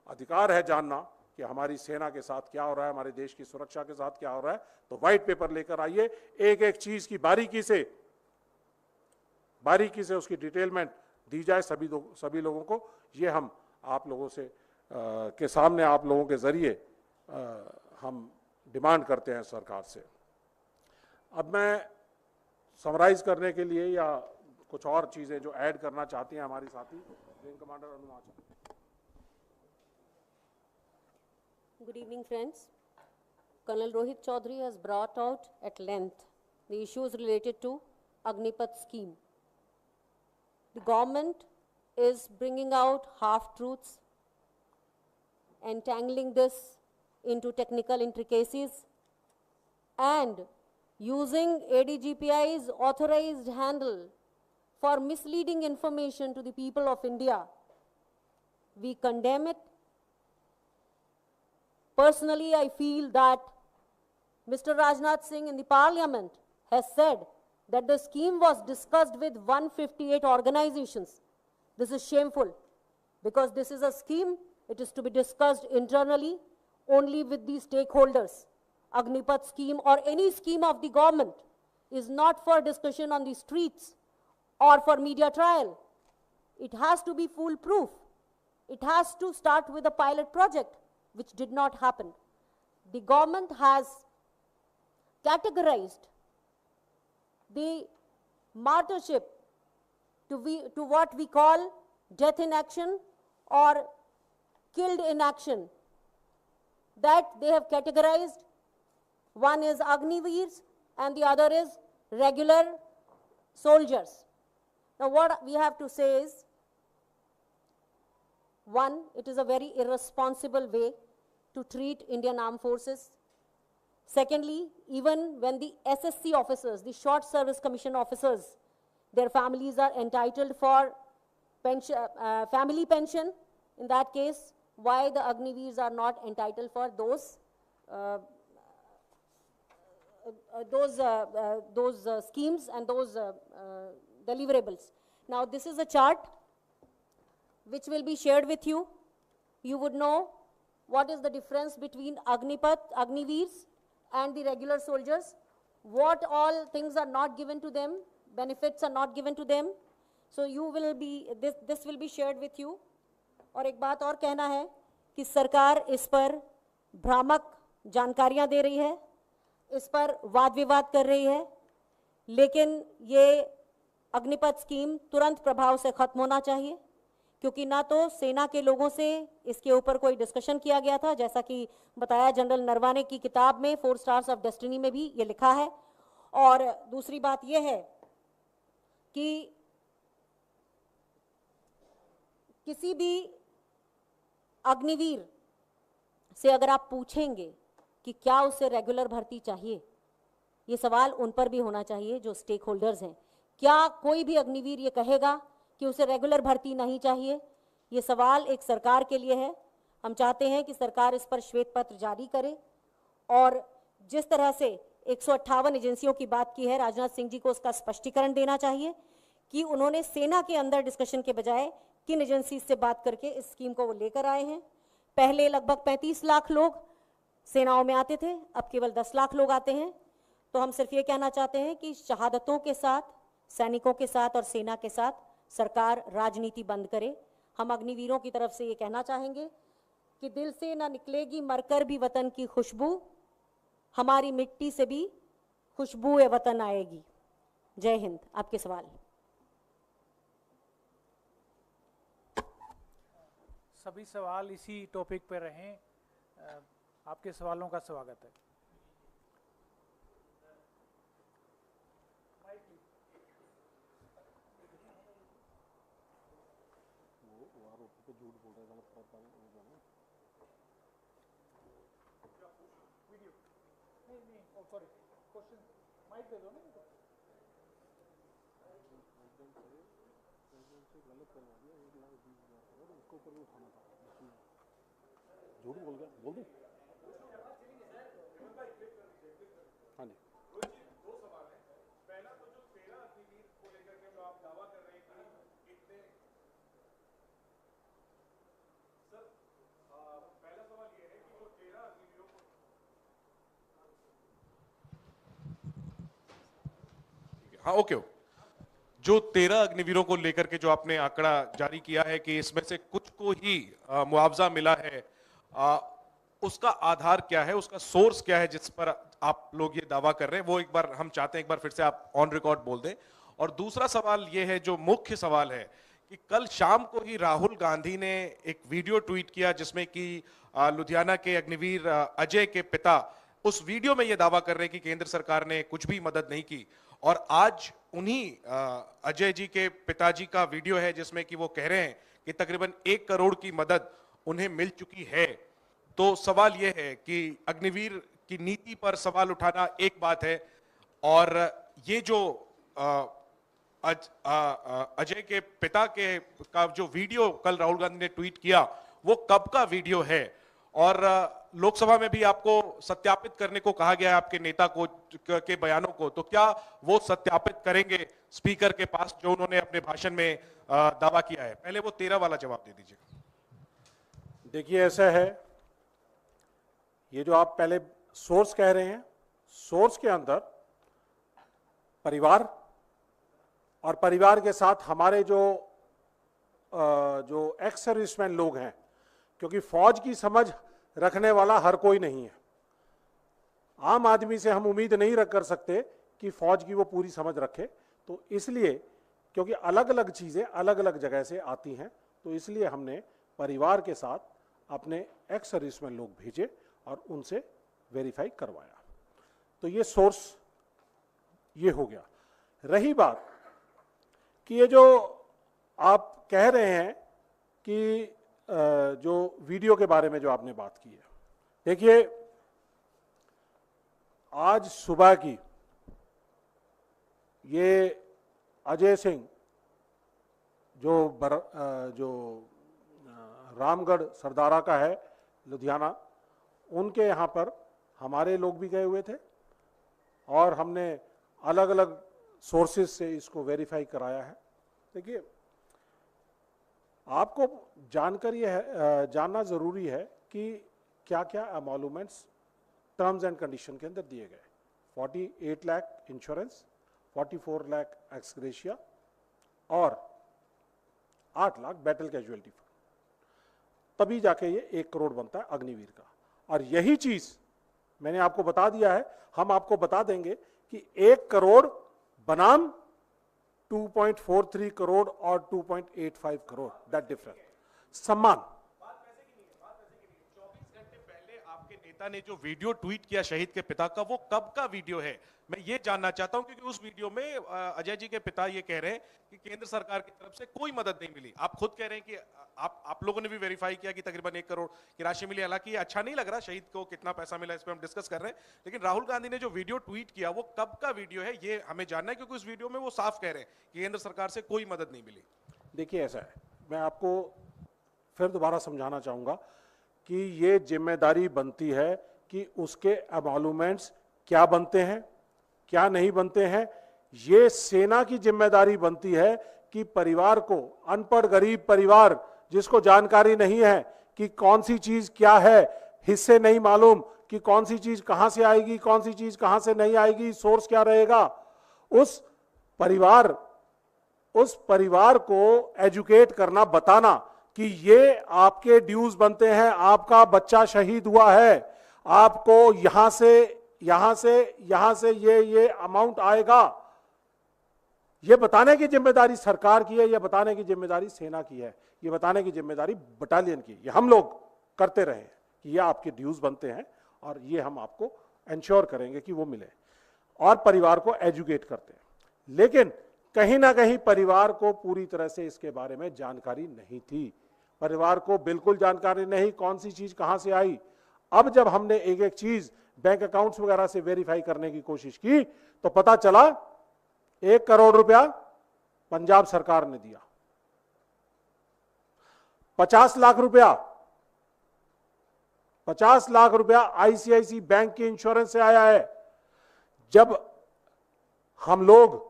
अधिकार है जानना कि हमारी सेना के साथ क्या हो रहा है, हमारे देश की सुरक्षा के साथ क्या हो रहा है। तो व्हाइट पेपर लेकर आइए, एक एक चीज की बारीकी से उसकी डिटेलमेंट दी जाए सभी लोगों को। ये हम आप लोगों से के सामने, आप लोगों के जरिए हम डिमांड करते हैं सरकार से। अब मैं समराइज करने के लिए या कुछ और चीजें जो ऐड करना चाहती हैं हमारी साथी विंग कमांडर अनुमाचा। Good evening, friends. Colonel Rohit Chaudhary has brought out at length the issues related to Agnipath scheme. The government is bringing out half-truths, entangling this into technical intricacies, and using ADGPI's authorized handle for misleading information to the people of India. We condemn it. Personally, I feel that Mr. Rajnath Singh in the parliament has said that the scheme was discussed with 158 organizations. This is shameful, because this is a scheme, it is to be discussed internally only with the stakeholders. Agnipath scheme or any scheme of the government is not for discussion on the streets or for media trial. It has to be foolproof. It has to start with a pilot project, which did not happen. The government has categorized the martyrship to what we call death in action or killed in action. That they have categorized. One is Agniveers and the other is regular soldiers. Now what we have to say is, one, it is a very irresponsible way to treat Indian Armed Forces. Secondly, even when the SSC officers, the Short Service Commission officers, their families are entitled for pension, family pension, in that case, why the Agniveers are not entitled for those schemes and those deliverables. Now, this is a chart which will be shared with you. You would know what is the difference between Agniveers and the regular soldiers, what all things are not given to them, benefits are not given to them. So you will be, this will be shared with you. और एक बात और कहना है कि सरकार इस पर भ्रामक जानकारियां दे रही है, इस पर वाद विवाद कर रही है, लेकिन ये अग्निपथ स्कीम तुरंत प्रभाव से खत्म होना चाहिए, क्योंकि ना तो सेना के लोगों से इसके ऊपर कोई डिस्कशन किया गया था, जैसा कि बताया जनरल नरवाने की किताब में 4 स्टार्स ऑफ डेस्टिनी में भी ये लिखा है। और दूसरी बात ये है कि किसी भी अग्निवीर से अगर आप पूछेंगे कि क्या उसे रेगुलर भर्ती चाहिए, ये सवाल उन पर भी होना चाहिए जो स्टेक होल्डर्स हैं। क्या कोई भी अग्निवीर ये कहेगा कि उसे रेगुलर भर्ती नहीं चाहिए? ये सवाल एक सरकार के लिए है। हम चाहते हैं कि सरकार इस पर श्वेत पत्र जारी करे, और जिस तरह से 158 एजेंसियों की बात की है, राजनाथ सिंह जी को उसका स्पष्टीकरण देना चाहिए कि उन्होंने सेना के अंदर डिस्कशन के बजाय किन एजेंसी से बात करके इस स्कीम को वो लेकर आए हैं। पहले लगभग 35 लाख लोग सेनाओं में आते थे, अब केवल 10 लाख लोग आते हैं। तो हम सिर्फ ये कहना चाहते हैं कि शहादतों के साथ, सैनिकों के साथ और सेना के साथ सरकार राजनीति बंद करे। हम अग्निवीरों की तरफ से ये कहना चाहेंगे कि दिल से ना निकलेगी मरकर भी वतन की खुशबू, हमारी मिट्टी से भी खुशबू ए वतन आएगी। जय हिंद। आपके सवाल। सभी सवाल इसी टॉपिक पर रहें। आपके सवालों का स्वागत है। झूठ बोल गया, बोल दूं? हाँ जी। दो सवाल है। पहला तो जो 13 अग्निवीर को लेकर के जो आप दावा कर रहे हैं कि इतने, सर पहला सवाल ये है कि वो 13 अग्निवीरों को, हाँ ओके, जो 13 अग्निवीरों को लेकर के जो आपने आंकड़ा जारी किया है कि इसमें से कुछ को ही मुआवजा मिला है, उसका आधार क्या है, उसका सोर्स क्या है जिस पर आप लोग ये दावा कर रहे हैं, वो एक बार हम चाहते हैं एक बार फिर से आप ऑन रिकॉर्ड बोल दें। और दूसरा सवाल ये है, जो मुख्य सवाल है कि कल शाम को ही राहुल गांधी ने एक वीडियो ट्वीट किया जिसमें कि लुधियाना के अग्निवीर अजय के पिता उस वीडियो में ये दावा कर रहे हैं कि केंद्र सरकार ने कुछ भी मदद नहीं की, और आज उन्हीं अजय जी के पिताजी का वीडियो है जिसमें कि वो कह रहे हैं कि तकरीबन 1 करोड़ की मदद उन्हें मिल चुकी है। तो सवाल यह है कि अग्निवीर की नीति पर सवाल उठाना एक बात है, और ये जो अजय के पिता के का जो वीडियो कल राहुल गांधी ने ट्वीट किया वो कब का वीडियो है, और लोकसभा में भी आपको सत्यापित करने को कहा गया है आपके नेता को के बयानों को, तो क्या वो सत्यापित करेंगे स्पीकर के पास जो उन्होंने अपने भाषण में दावा किया है? पहले वो 13 वाला जवाब दे दीजिए। देखिए ऐसा है, ये जो आप पहले सोर्स कह रहे हैं, सोर्स के अंदर परिवार और परिवार के साथ हमारे जो एक्स सर्विसमैन लोग हैं, क्योंकि फौज की समझ रखने वाला हर कोई नहीं है। आम आदमी से हम उम्मीद नहीं रख कर सकते कि फौज की वो पूरी समझ रखे, तो इसलिए क्योंकि अलग अलग चीज़ें अलग अलग जगह से आती हैं, तो इसलिए हमने परिवार के साथ अपने एक्स सर्विसमैन लोग भेजे और उनसे वेरीफाई करवाया। तो ये सोर्स ये हो गया। रही बात कि ये जो आप कह रहे हैं कि जो वीडियो के बारे में जो आपने बात की है, देखिए आज सुबह की ये अजय सिंह जो रामगढ़ सरदारा का है लुधियाना, उनके यहाँ पर हमारे लोग भी गए हुए थे और हमने अलग अलग सोर्सेज से इसको वेरीफाई कराया है। देखिए आपको जानकर ये जानना ज़रूरी है कि क्या क्या एमोलूमेंट्स टर्म्स एंड कंडीशन के अंदर दिए गए। 48 lakh insurance, 44 lakh x gratia और 8 लाख बैटल कैजुअलिटी फंड, तभी जाके ये 1 करोड़ बनता है अग्निवीर का। और यही चीज़ मैंने आपको बता दिया है, हम आपको बता देंगे कि 1 करोड़ बनाम 2.43 करोड़ और 2.85 करोड़, दैट डिफरेंस सम्मान। बात वैसे की नहीं है, बात वैसे की नहीं है। 24 घंटे पहले आपके नेता ने जो वीडियो ट्वीट किया शहीद के पिता का, वो कब का वीडियो है मैं ये जानना चाहता हूं, क्योंकि उस वीडियो में अजय जी के पिता ये कह रहे हैं कि केंद्र सरकार की तरफ से कोई मदद नहीं मिली। आप खुद कह रहे हैं कि आप लोगों ने भी वेरीफाई किया कि तकरीबन 1 करोड़ की राशि मिली। हालांकि अच्छा नहीं लग रहा शहीद को कितना पैसा मिला, इस पर हम डिस्कस कर रहे हैं, लेकिन राहुल गांधी ने जो वीडियो ट्वीट किया वो कब का वीडियो है ये हमें जानना है, क्योंकि उस वीडियो में वो साफ कह रहे हैं कि केंद्र सरकार से कोई मदद नहीं मिली। देखिए ऐसा है, मैं आपको फिर दोबारा समझाना चाहूँगा कि ये जिम्मेदारी बनती है कि उसके एमोलूमेंट्स क्या बनते हैं क्या नहीं बनते हैं। ये सेना की जिम्मेदारी बनती है कि परिवार को, अनपढ़ गरीब परिवार जिसको जानकारी नहीं है कि कौन सी चीज क्या है, हिस्से नहीं मालूम कि कौन सी चीज कहां से आएगी, कौन सी चीज कहां से नहीं आएगी, सोर्स क्या रहेगा, उस परिवार को एजुकेट करना, बताना कि ये आपके ड्यूज बनते हैं, आपका बच्चा शहीद हुआ है, आपको यहां से ये अमाउंट आएगा। ये बताने की जिम्मेदारी सरकार की है, ये बताने की जिम्मेदारी सेना की है, ये बताने की जिम्मेदारी बटालियन की है। ये हम लोग करते रहे हैं कि ये आपके ड्यूज बनते हैं और ये हम आपको इंश्योर करेंगे कि वो मिले, और परिवार को एजुकेट करते हैं। लेकिन कहीं ना कहीं परिवार को पूरी तरह से इसके बारे में जानकारी नहीं थी, परिवार को बिल्कुल जानकारी नहीं कौन सी चीज कहां से आई। अब जब हमने एक एक चीज बैंक अकाउंट्स वगैरह से वेरीफाई करने की कोशिश की तो पता चला 1 करोड़ रुपया पंजाब सरकार ने दिया, 50 लाख रुपया 50 लाख रुपया आईसीआईसी बैंक के इंश्योरेंस से आया है। जब हम लोग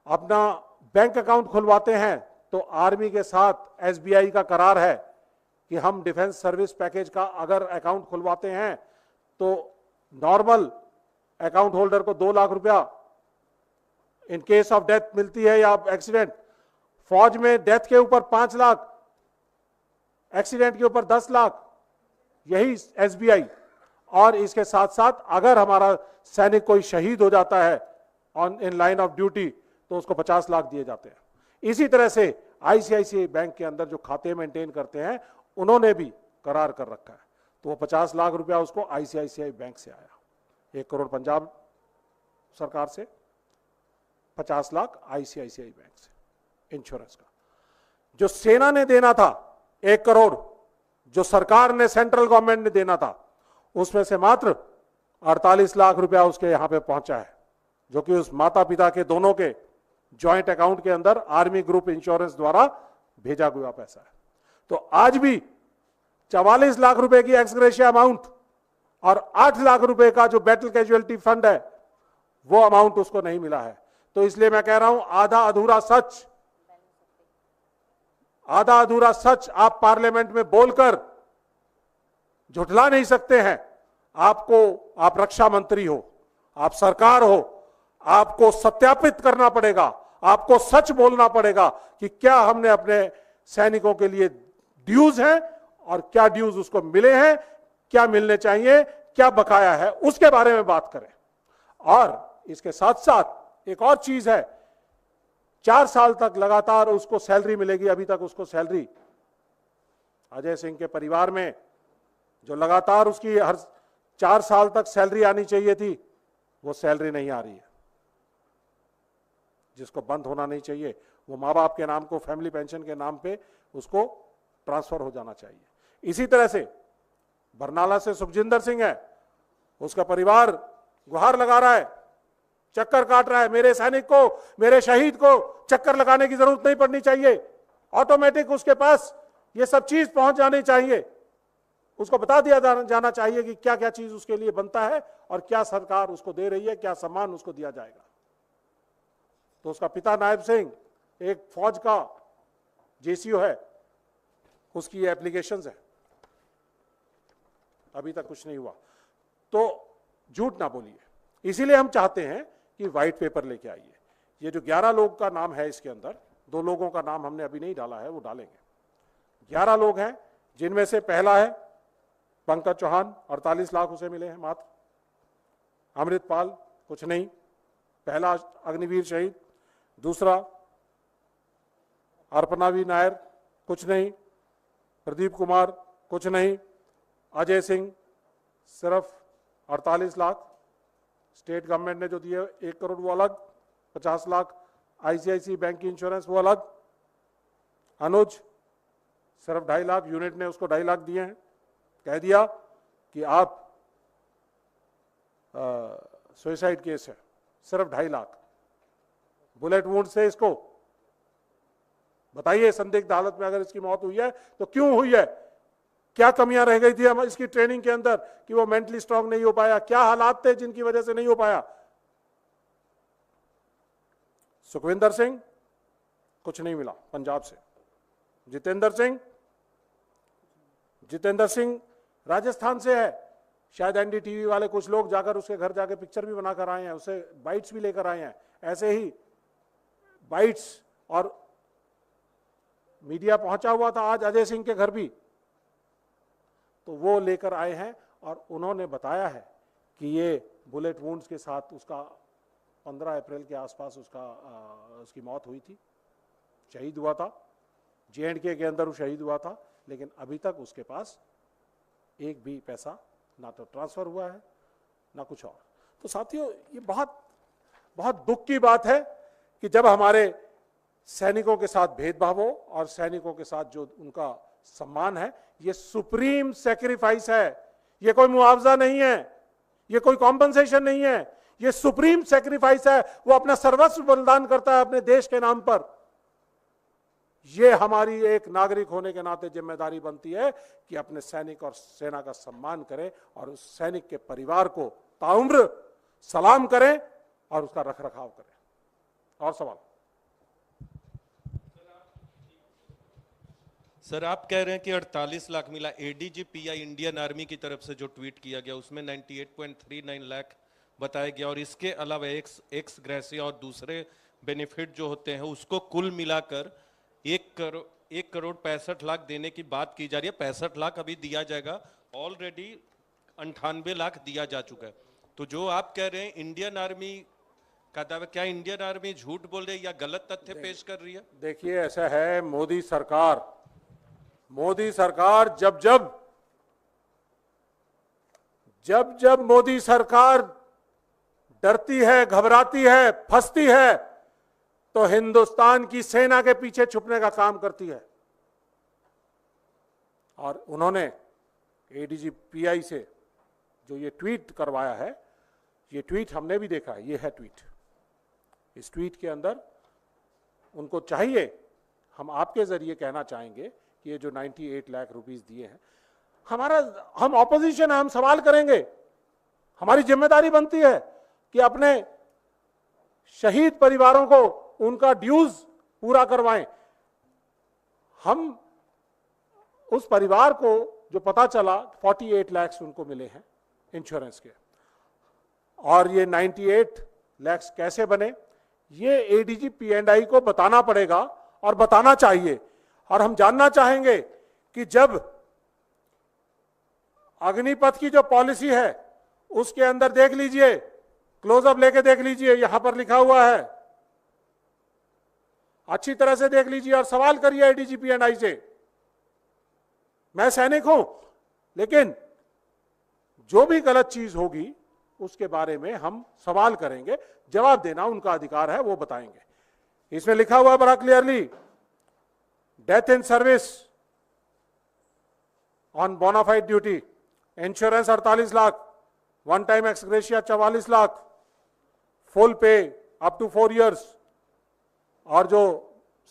अपना बैंक अकाउंट खुलवाते हैं तो आर्मी के साथ एसबीआई का करार है कि हम डिफेंस सर्विस पैकेज का अगर अकाउंट खुलवाते हैं तो नॉर्मल अकाउंट होल्डर को 2 लाख रुपया इन केस ऑफ डेथ मिलती है या एक्सीडेंट, फौज में डेथ के ऊपर 5 लाख, एक्सीडेंट के ऊपर 10 लाख, यही एसबीआई। और इसके साथ साथ अगर हमारा सैनिक कोई शहीद हो जाता है on in line of duty तो उसको 50 लाख दिए जाते हैं। इसी तरह से आईसीआईसीआई बैंक के अंदर जो खाते मेंटेन करते हैं उन्होंने भी करार कर रखा है, तो वो 50 लाख रुपया उसको आईसीआईसीआई बैंक से आया, 1 करोड़ पंजाब सरकार से, 50 लाख आईसीआईसीआई बैंक से इंश्योरेंस का। जो सेना ने देना था 1 करोड़, जो सरकार ने सेंट्रल गवर्नमेंट ने देना था, उसमें से मात्र 48 लाख रुपया उसके यहां पे पहुंचा है, जो कि उस माता पिता के दोनों के जॉइंट अकाउंट के अंदर आर्मी ग्रुप इंश्योरेंस द्वारा भेजा हुआ पैसा है। तो आज भी 44 लाख रुपए की एक्सग्रेशिया अमाउंट और 8 लाख रुपए का जो बैटल कैजुअलिटी फंड है वो अमाउंट उसको नहीं मिला है। तो इसलिए मैं कह रहा हूं आधा अधूरा सच आप पार्लियामेंट में बोलकर झुठला नहीं सकते हैं। आप रक्षा मंत्री हो, आप सरकार हो, आपको सत्यापित करना पड़ेगा, आपको सच बोलना पड़ेगा कि क्या हमने अपने सैनिकों के लिए ड्यूज हैं और क्या ड्यूज उसको मिले हैं, क्या मिलने चाहिए, क्या बकाया है, उसके बारे में बात करें। और इसके साथ साथ एक और चीज है, 4 साल तक लगातार उसको सैलरी मिलेगी। अभी तक उसको सैलरी, अजय सिंह के परिवार में जो लगातार उसकी हर 4 साल तक सैलरी आनी चाहिए थी, वो सैलरी नहीं आ रही है। जिसको बंद होना नहीं चाहिए वो माँ बाप के नाम को फैमिली पेंशन के नाम पे उसको ट्रांसफर हो जाना चाहिए। इसी तरह से बरनाला से सुखजिंदर सिंह है, उसका परिवार गुहार लगा रहा है, चक्कर काट रहा है, मेरे सैनिक को, मेरे शहीद को चक्कर लगाने की जरूरत नहीं पड़नी चाहिए, ऑटोमेटिक उसके पास ये सब चीज पहुंच जानी चाहिए। उसको बता दिया जाना चाहिए कि क्या क्या चीज उसके लिए बनता है और क्या सरकार उसको दे रही है, क्या सम्मान उसको दिया जाएगा। तो उसका पिता नायब सिंह एक फौज का जेसीओ है, उसकी एप्लीकेशंस है, अभी तक कुछ नहीं हुआ। तो झूठ ना बोलिए, इसीलिए हम चाहते हैं कि व्हाइट पेपर लेके आइए। ये जो 11 लोग का नाम है इसके अंदर, 2 लोगों का नाम हमने अभी नहीं डाला है, वो डालेंगे। 11 लोग हैं, जिनमें से पहला है पंकज चौहान, 48 लाख उसे मिले हैं मात्र। अमृतपाल कुछ नहीं, पहला अग्निवीर शहीद। दूसरा अर्पनावी नायर कुछ नहीं, प्रदीप कुमार कुछ नहीं, अजय सिंह सिर्फ 48 लाख। स्टेट गवर्नमेंट ने जो दिए 1 करोड़ वो अलग, 50 लाख आईसीआईसी बैंक की इंश्योरेंस वो अलग। अनुज सिर्फ 2.5 लाख, यूनिट ने उसको 2.5 लाख दिए हैं, कह दिया कि आप सुसाइड केस है, सिर्फ 2.5 लाख। बुलेट वुंड से इसको बताइए, संदिग्ध हालत में अगर इसकी मौत हुई है तो क्यों हुई है, क्या कमियां रह गई थी हम इसकी ट्रेनिंग के अंदर कि वो मेंटली स्ट्रांग नहीं हो पाया, क्या हालात थे जिनकी वजह से नहीं हो पाया। सुखविंदर सिंह कुछ नहीं मिला पंजाब से। जितेंद्र सिंह राजस्थान से है, शायद एनडीटीवी वाले कुछ लोग जाकर उसके घर जाके पिक्चर भी बना कर आए हैं, उसे बाइट्स भी लेकर आए हैं। ऐसे ही बाइट्स और मीडिया पहुंचा हुआ था आज अजय सिंह के घर भी, तो वो लेकर आए हैं और उन्होंने बताया है कि ये बुलेट वुंड्स के साथ उसका 15 अप्रैल के आसपास उसकी मौत हुई थी, शहीद हुआ था, J&K के अंदर वो शहीद हुआ था, लेकिन अभी तक उसके पास एक भी पैसा ना तो ट्रांसफर हुआ है ना कुछ और। तो साथियों, ये बहुत बहुत दुख की बात है कि जब हमारे सैनिकों के साथ भेदभाव हो और सैनिकों के साथ जो उनका सम्मान है, ये सुप्रीम सैक्रिफाइस है, ये कोई मुआवजा नहीं है, ये कोई कॉम्पनसेशन नहीं है, ये सुप्रीम सैक्रिफाइस है। वो अपना सर्वस्व बलिदान करता है अपने देश के नाम पर। ये हमारी एक नागरिक होने के नाते जिम्मेदारी बनती है कि अपने सैनिक और सेना का सम्मान करें और उस सैनिक के परिवार को ताउम्र सलाम करें और उसका रखरखाव करें। और सवाल? सर, आप कह रहे हैं कि 48 लाख मिला। ADG-PI इंडियन आर्मी की तरफ से जो ट्वीट किया गया उसमें 98.39 लाख बताया गया, और इसके अलावा एक्स ग्रेसिया और दूसरे बेनिफिट जो होते हैं उसको कुल मिलाकर 1 करोड़ 65 लाख देने की बात की जा रही है। 65 लाख अभी दिया जाएगा, ऑलरेडी 98 लाख दिया जा चुका है। तो जो आप कह रहे हैं इंडियन आर्मी का दावा, क्या इंडियन आर्मी झूठ बोल रही है या गलत तथ्य पेश कर रही है? देखिए, ऐसा है, मोदी सरकार जब मोदी सरकार डरती है, घबराती है, फंसती है, तो हिंदुस्तान की सेना के पीछे छुपने का काम करती है। और उन्होंने ADG-PI से जो ये ट्वीट करवाया है, ये ट्वीट हमने भी देखा है, ये है ट्वीट। इस ट्वीट के अंदर उनको चाहिए, हम आपके जरिए कहना चाहेंगे कि ये जो 98 लाख रुपीस दिए हैं, हम ऑपोजिशन है, हम सवाल करेंगे। हमारी जिम्मेदारी बनती है कि अपने शहीद परिवारों को उनका ड्यूज पूरा करवाएं। हम उस परिवार को जो पता चला 48 लाख उनको मिले हैं इंश्योरेंस के, और ये 98 लाख कैसे बने, ये ADG-P&I को बताना पड़ेगा और बताना चाहिए। और हम जानना चाहेंगे कि जब अग्निपथ की जो पॉलिसी है उसके अंदर देख लीजिए, क्लोजअप लेके देख लीजिए, यहां पर लिखा हुआ है, अच्छी तरह से देख लीजिए और सवाल करिए ADG-P&I से। मैं सैनिक हूं, लेकिन जो भी गलत चीज होगी उसके बारे में हम सवाल करेंगे, जवाब देना उनका अधिकार है, वो बताएंगे। इसमें लिखा हुआ है बड़ा clearly, death in service on bona fide duty, insurance 48 lakh, one time ex gratia 44 lakh, full pay up to 4 years, और जो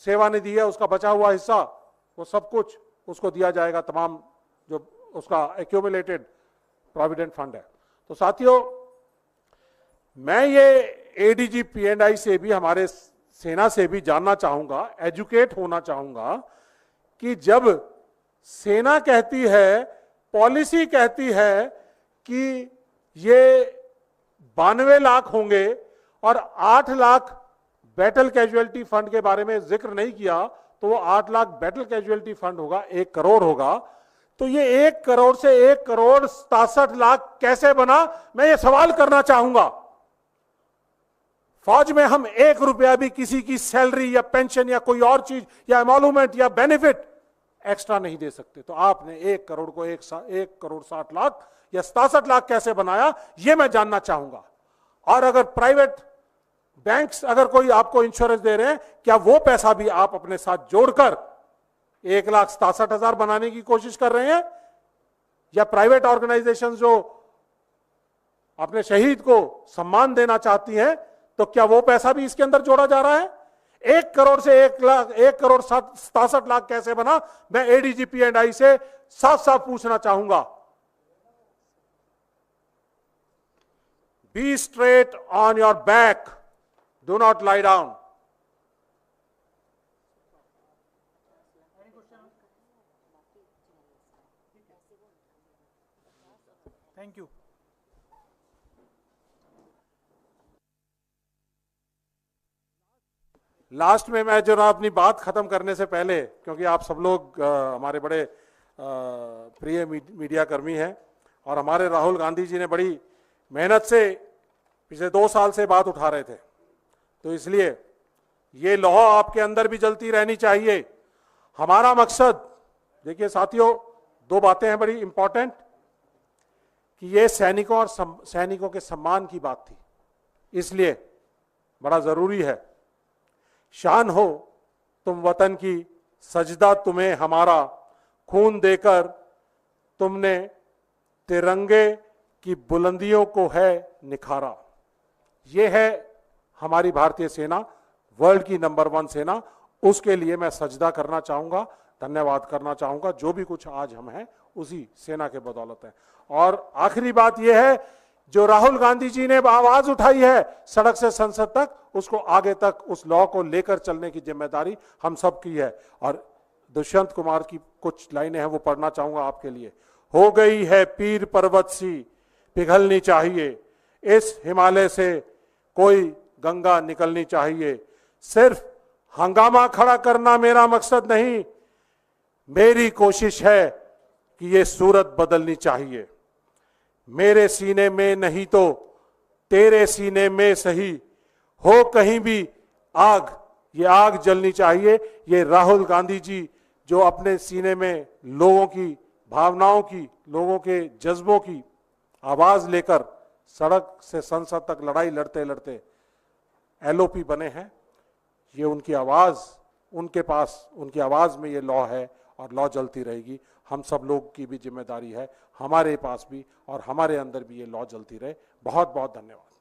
सेवानिधि है उसका बचा हुआ हिस्सा, वो सब कुछ उसको दिया जाएगा, तमाम जो उसका एक्यूमुलेटेड प्रोविडेंट फंड है। तो साथियों, मैं ये ADG-P&I से भी, हमारे सेना से भी जानना चाहूंगा, एजुकेट होना चाहूंगा कि जब सेना कहती है, पॉलिसी कहती है कि ये 92 लाख होंगे और 8 लाख बैटल कैजुअलिटी फंड के बारे में जिक्र नहीं किया, तो वो 8 लाख बैटल कैजुअलिटी फंड होगा, 1 करोड़ होगा। तो ये 1 करोड़ से 1 करोड़ 67 लाख कैसे बना, मैं ये सवाल करना चाहूंगा। फौज में हम 1 रुपया भी किसी की सैलरी या पेंशन या कोई और चीज या एमोलूमेंट या बेनिफिट एक्स्ट्रा नहीं दे सकते। तो आपने 1 करोड़ को 1 करोड़ 60 लाख या 67 लाख कैसे बनाया, ये मैं जानना चाहूंगा। और अगर प्राइवेट बैंक्स अगर कोई आपको इंश्योरेंस दे रहे हैं, क्या वो पैसा भी आप अपने साथ जोड़कर 1,67,000 बनाने की कोशिश कर रहे हैं, या प्राइवेट ऑर्गेनाइजेशन जो अपने शहीद को सम्मान देना चाहती हैं, तो क्या वो पैसा भी इसके अंदर जोड़ा जा रहा है? 1 करोड़ से 1 करोड़ 67 लाख कैसे बना, मैं ADG-P&I से साफ साफ पूछना चाहूंगा। Be straight on your back, do not lie down. Thank you. Last में मैं जरा अपनी बात खत्म करने से पहले, क्योंकि आप सब लोग हमारे बड़े प्रिय मीडिया कर्मी हैं और हमारे राहुल गांधी जी ने बड़ी मेहनत से पिछले 2 साल से बात उठा रहे थे। तो इसलिए ये लौ आपके अंदर भी जलती रहनी चाहिए। हमारा मकसद, देखिए साथियों, 2 बातें हैं बड़ी इंपॉर्टेंट, कि ये सैनिकों और सैनिकों के सम्मान की बात थी, इसलिए बड़ा जरूरी है। शान हो तुम वतन की, सजदा तुम्हें हमारा, खून देकर तुमने तिरंगे की बुलंदियों को है निखारा। ये है हमारी भारतीय सेना, वर्ल्ड की नंबर 1 सेना। उसके लिए मैं सजदा करना चाहूंगा, धन्यवाद करना चाहूंगा। जो भी कुछ आज हम हैं उसी सेना के बदौलत है। और आखिरी बात यह है, जो राहुल गांधी जी ने आवाज उठाई है सड़क से संसद तक, उसको आगे तक उस लॉ को लेकर चलने की जिम्मेदारी हम सब की है। और दुष्यंत कुमार की कुछ लाइनें हैं, वो पढ़ना चाहूंगा आपके लिए। हो गई है पीर पर्वत सी पिघलनी चाहिए, इस हिमालय से कोई गंगा निकलनी चाहिए। सिर्फ हंगामा खड़ा करना मेरा मकसद नहीं, मेरी कोशिश है कि ये सूरत बदलनी चाहिए। मेरे सीने में नहीं तो तेरे सीने में सही, हो कहीं भी आग, ये आग जलनी चाहिए। ये राहुल गांधी जी जो अपने सीने में लोगों की भावनाओं की, लोगों के जज्बों की आवाज लेकर सड़क से संसद तक लड़ाई लड़ते लड़ते एलओपी बने हैं, ये उनकी आवाज, उनके पास उनकी आवाज में ये लॉ है और लॉ जलती रहेगी। हम सब लोग की भी जिम्मेदारी है, हमारे पास भी और हमारे अंदर भी ये लॉ जलती रहे। बहुत बहुत धन्यवाद।